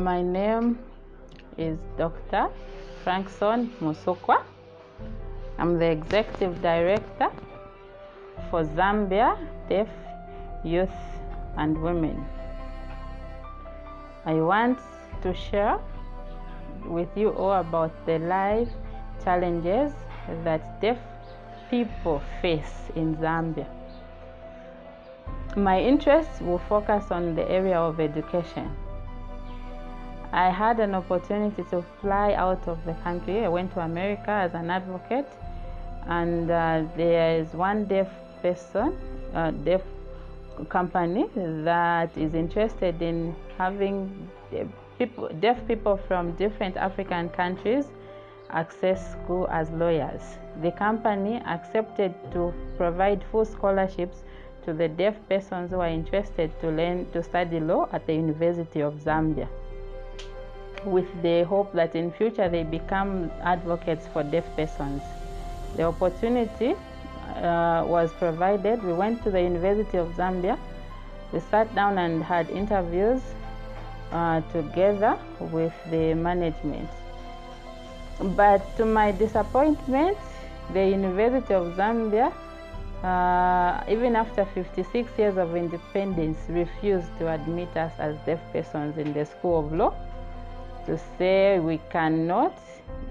My name is Dr. Frankson Musokwa. I'm the Executive Director for Zambia Deaf Youth and Women. I want to share with you all about the life challenges that deaf people face in Zambia. My interests will focus on the area of education. I had an opportunity to fly out of the country. I went to America as an advocate, and there is one deaf person, deaf company that is interested in having deaf people from different African countries access school as lawyers. The company accepted to provide full scholarships to the deaf persons who are interested to study law at the University of Zambia, with the hope that in future they become advocates for deaf persons. The opportunity was provided. We went to the University of Zambia. We sat down and had interviews together with the management. But to my disappointment, the University of Zambia, even after 56 years of independence, refused to admit us as deaf persons in the School of Law, to say we cannot,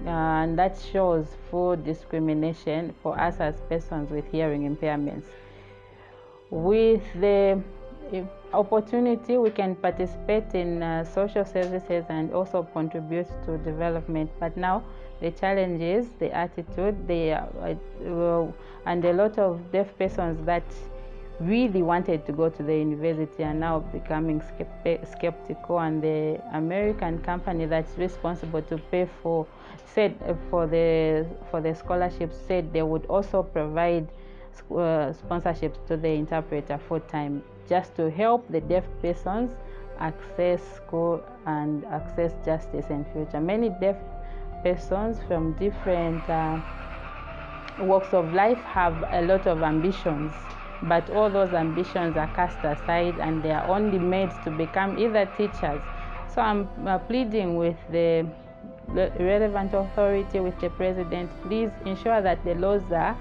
and that shows full discrimination for us as persons with hearing impairments. With the opportunity, we can participate in social services and also contribute to development, but now the challenge is the attitude, and a lot of deaf persons that really wanted to go to the university are now becoming skeptical, and the American company that's responsible to pay for the scholarships said they would also provide sponsorships to the interpreter full-time, just to help the deaf persons access school and access justice in future. Many deaf persons from different walks of life have a lot of ambitions, but all those ambitions are cast aside and they are only made to become either teachers. So I'm pleading with the relevant authority, with the president, please ensure that the laws are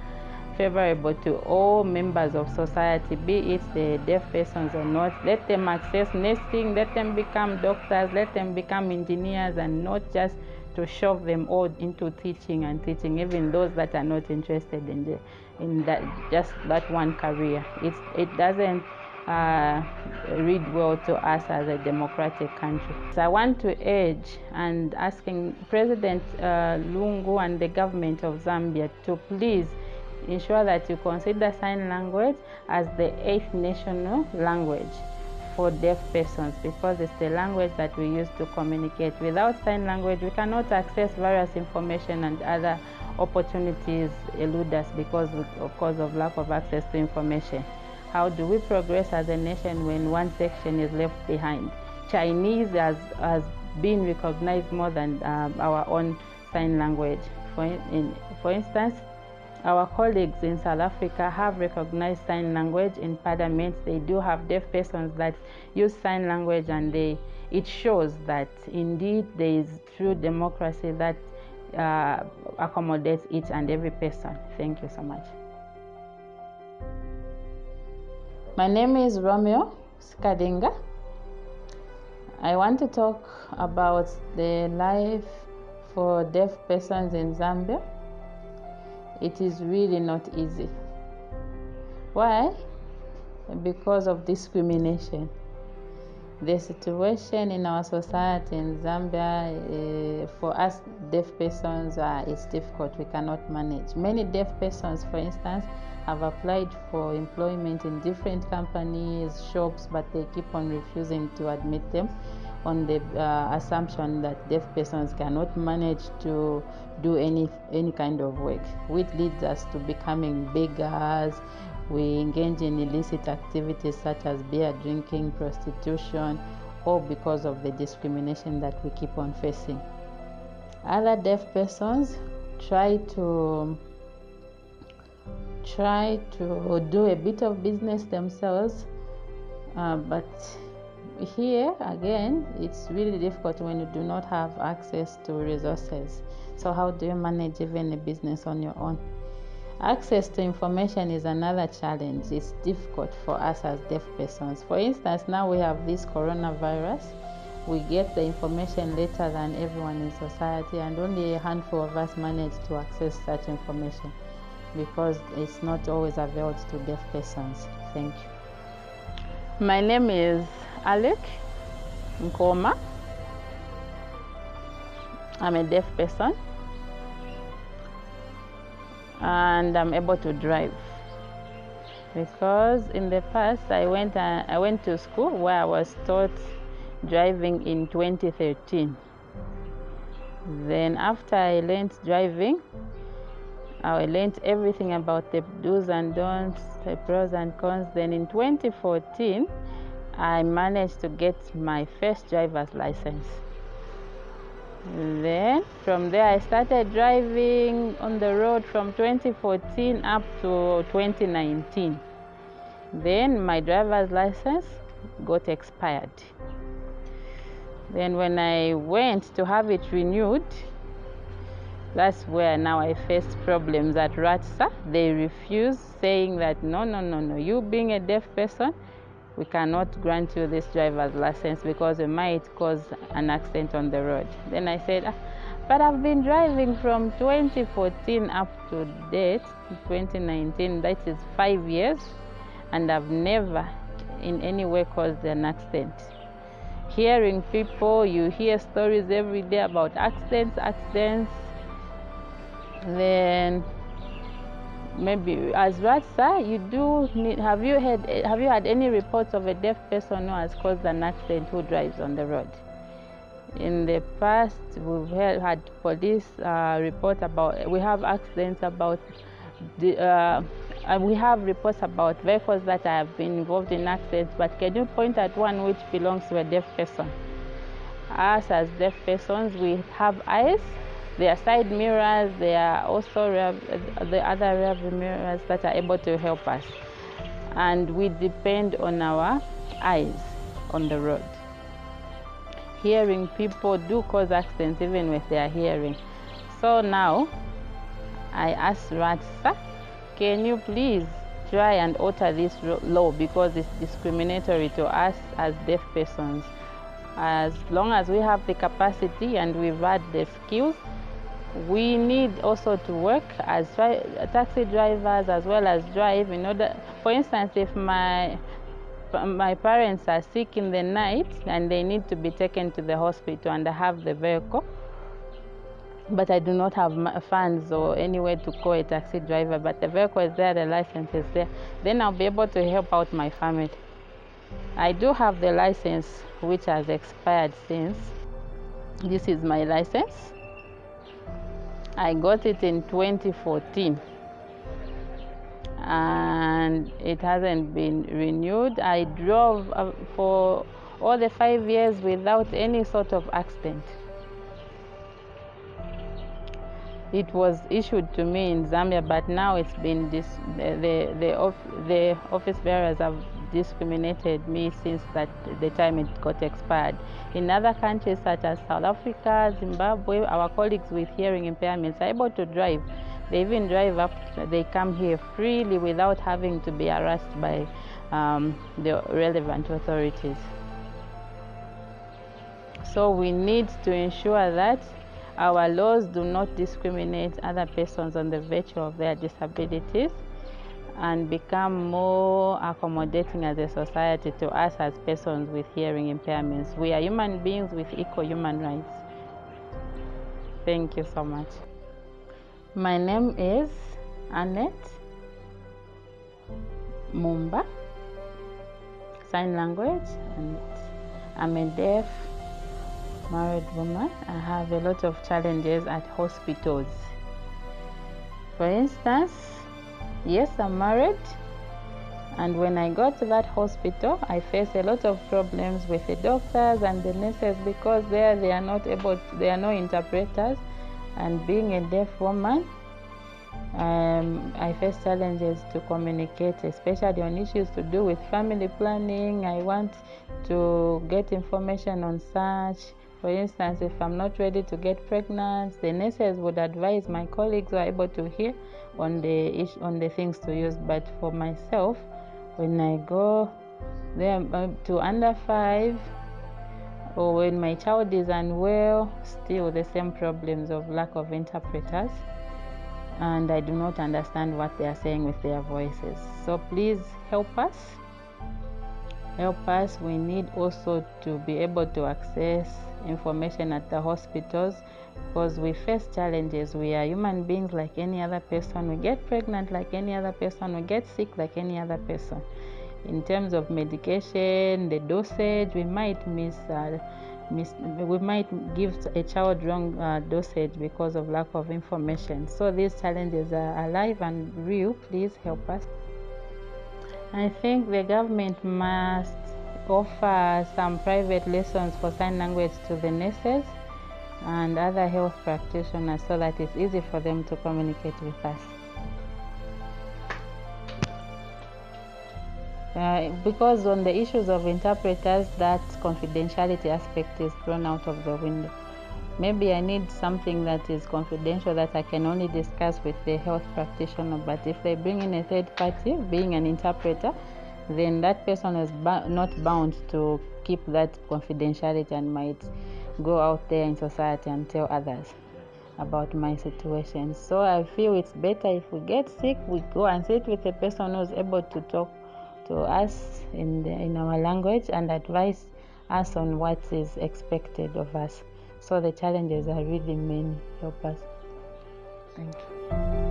favorable to all members of society, be it the deaf persons or not. Let them access nursing, let them become doctors, let them become engineers, and not just to shove them all into teaching, even those that are not interested in that just that one career. It doesn't read well to us as a democratic country. So I want to urge and asking President Lungu and the government of Zambia to please ensure that you consider sign language as the 8th national language for deaf persons, because it's the language that we use to communicate. Without sign language, we cannot access various information, and other opportunities elude us because of lack of access to information. How do we progress as a nation when one section is left behind? Chinese has been recognized more than our own sign language. For instance, our colleagues in South Africa have recognized sign language in parliament. They do have deaf persons that use sign language, and it shows that indeed there is true democracy that accommodates each and every person. Thank you so much. My name is Romeo Skadinga. I want to talk about the life for deaf persons in Zambia. It is really not easy. Why? Because of discrimination. The situation in our society in Zambia, for us deaf persons, is difficult. We cannot manage. Many deaf persons, for instance, have applied for employment in different companies, shops, but they keep on refusing to admit them on the assumption that deaf persons cannot manage to do any kind of work, which leads us to becoming beggars. We engage in illicit activities such as beer drinking, prostitution, all because of the discrimination that we keep on facing. Other deaf persons try to do a bit of business themselves, but here again, it's really difficult when you do not have access to resources. So how do you manage even a business on your own? Access to information is another challenge. It's difficult for us as deaf persons. For instance, now we have this coronavirus. We get the information later than everyone in society, and only a handful of us manage to access such information because it's not always available to deaf persons. Thank you. My name is Alec Nkoma. I'm a deaf person and I'm able to drive because in the past I went to school where I was taught driving in 2013. Then after I learned driving, I learned everything about the do's and don'ts, the pros and cons. Then in 2014, I managed to get my first driver's license. Then from there I started driving on the road from 2014 up to 2019. Then my driver's license got expired. Then when I went to have it renewed, that's where now I faced problems at RATSA. They refused, saying that no, you being a deaf person, we cannot grant you this driver's license because it might cause an accident on the road. Then I said, but I've been driving from 2014 up to date, 2019, that is 5 years, and I've never in any way caused an accident. Hearing people, you hear stories every day about accidents. Then maybe as RATSA, you do need, have you had any reports of a deaf person who has caused an accident who drives on the road? In the past, we've had police report about, we have accidents about, we have reports about vehicles that have been involved in accidents, but can you point at one which belongs to a deaf person? Us as deaf persons, we have eyes. There are side mirrors, there are also the other rear mirrors that are able to help us. And we depend on our eyes on the road. Hearing people do cause accidents even with their hearing. So now, I asked RATSA, can you please try and alter this law because it's discriminatory to us as deaf persons. As long as we have the capacity and we've had the skills, we need also to work as taxi drivers as well as drive in order, for instance, if my parents are sick in the night and they need to be taken to the hospital and I have the vehicle, but I do not have funds or anywhere to call a taxi driver, but the vehicle is there, the license is there, then I'll be able to help out my family. I do have the license which has expired since. This is my license. I got it in 2014 and it hasn't been renewed. I drove for all the 5 years without any sort of accident. It was issued to me in Zambia, but now it's been the office bearers have discriminated me since the time it got expired. In other countries such as South Africa, Zimbabwe, our colleagues with hearing impairments are able to drive. They even drive up, they come here freely without having to be harassed by the relevant authorities. So we need to ensure that our laws do not discriminate other persons on the virtue of their disabilities and become more accommodating as a society to us as persons with hearing impairments. We are human beings with equal human rights. Thank you so much. My name is Annette Mumba, sign language, and I'm a deaf married woman. I have a lot of challenges at hospitals. For instance, yes, I'm married, and when I go to that hospital, I face a lot of problems with the doctors and the nurses because they are not able, there are no interpreters, and being a deaf woman, I face challenges to communicate, especially on issues to do with family planning. I want to get information on such. For instance, if I'm not ready to get pregnant, the nurses would advise my colleagues who are able to hear on the things to use. But for myself, when I go there to under 5, or when my child is unwell, still the same problems of lack of interpreters, and I do not understand what they are saying with their voices. So please help us. We need also to be able to access information at the hospitals, because we face challenges. We are human beings like any other person. We get pregnant like any other person. We get sick like any other person. In terms of medication, the dosage, we might we might give a child wrong dosage because of lack of information. So these challenges are alive and real. Please help us. I think the government must offer some private lessons for sign language to the nurses and other health practitioners, so that it's easy for them to communicate with us. Because on the issues of interpreters, that confidentiality aspect is thrown out of the window. Maybe I need something that is confidential that I can only discuss with the health practitioner, but if they bring in a third party, being an interpreter, then that person is not bound to keep that confidentiality and might go out there in society and tell others about my situation. So I feel it's better if we get sick, we go and sit with a person who's able to talk to us in our language and advise us on what is expected of us. So the challenges are really many. Help us. Thank you.